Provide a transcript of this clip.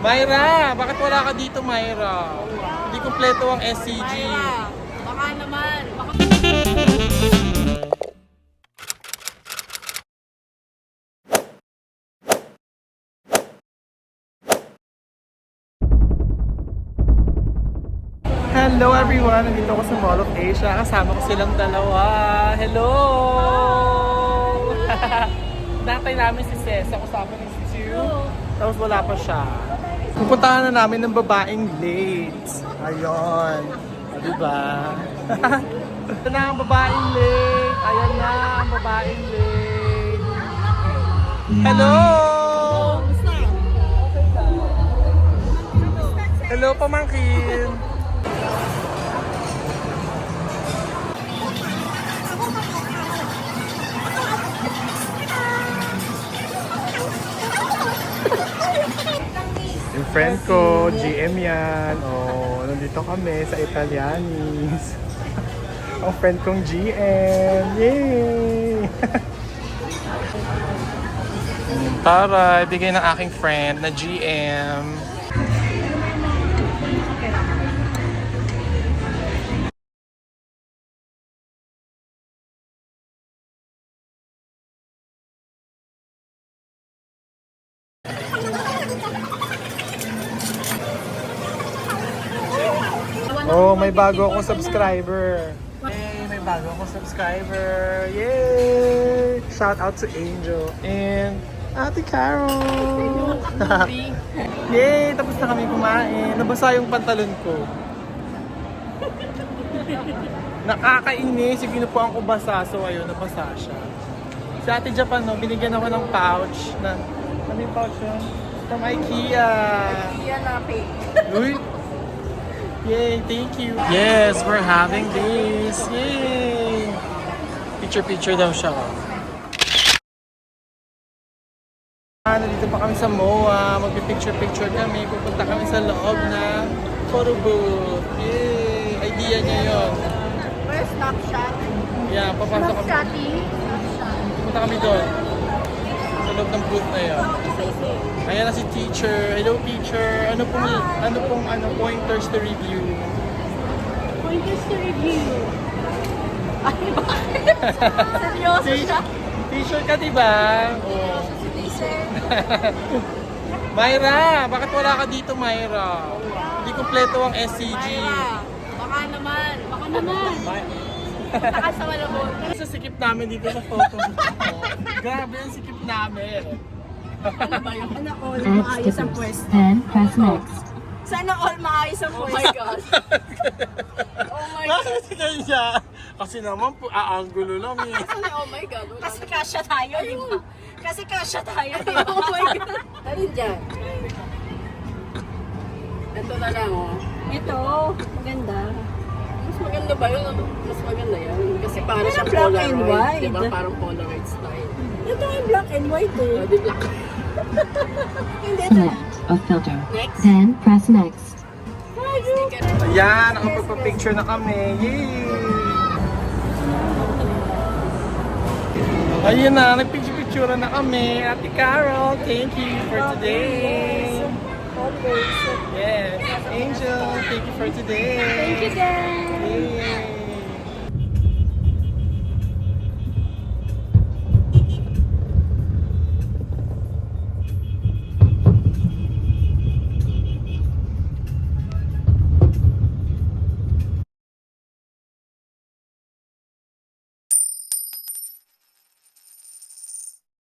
Myra, bakit wala ka dito, Myra? Hindi kumpleto ang SCG. Myra, baka naman. Hello everyone! Nandito ako sa Mall of Asia. Kasama ko silang dalawa. Hello! Natay namin si Cesa. Kasama ni si Chu. Tapos wala pa siya. Pupuntahan na namin ng babaeng late. Ayun. O, diba? Ito na ang babaeng late. Ayan na ang babaeng late. Hello! Hello, pamangkin! Yung friend ko, GM yan. Oh, nandito kami sa Italianis. Ang friend kong GM. Yay! Tara, ibigay ng aking friend na GM. Oh, may bago akong subscriber. Yay, may bago akong subscriber. Yay! Shout out to Angel and Ate Carol. Yay! Tapos na kami kumain. Nabasa yung pantalon ko. Nakakainis. Yung ginupuan ko basa. So ayun, nabasa siya. Si Ate Japan, no, binigyan ako ng pouch. Ano yung pouch yun? From IKEA. IKEA na fake. Uy! Yay, thank you. Yes, we're having this. Yay! Picture daw siya. Nandito pa kami sa MOA. Magpipicture kami. Pupunta kami sa loob na photo booth. Yay! Idea niya yun. Where's Snapchat? Yeah, papasok kami. Snapchatting? Pupunta kami doon. Sa loob ng booth na yun. Ayan na si teacher. Hello teacher. Ano pong pointers to review? Pointers to review. Ay, bakit? Seryoso siya? Teacher ka, diba? Oh. Si teacher. Myra, bakit wala ka dito, Myra? Hindi kumpleto ang SCG. Myra, baka naman. Baka naman. Baka sa malabot. Sa sikip namin dito sa photo. Grabe ang sikip namin. Ano ba yun? Sana all Add maayos ang stickers. pwesto. Then press next. Sana all maayos ang pwesto. Oh my God. Oh my God. Bakit kaya? Kasi naman po, aangulo lang eh. Kasi oh my God. Kasi kasya tayo, di ba? Kasi kasya tayo, di ba? Oh my God. Alin dyan? Ito na lang, oh. Ito, maganda. Mas maganda ba yun? Mas maganda yan. Kasi para siya black and white. Di ba? Parang Polaroid style. Ito yung black and white eh. Di black. Hindi ito. Select a filter. Next. Then press next. Sticker. Ayan, nakapagpa-picture na kami. Yay! Ayun na, nagpicture na kami. Ate Carol, thank you for today. Always. Yes, Angel, thank you for today. Thank you, guys. Yay!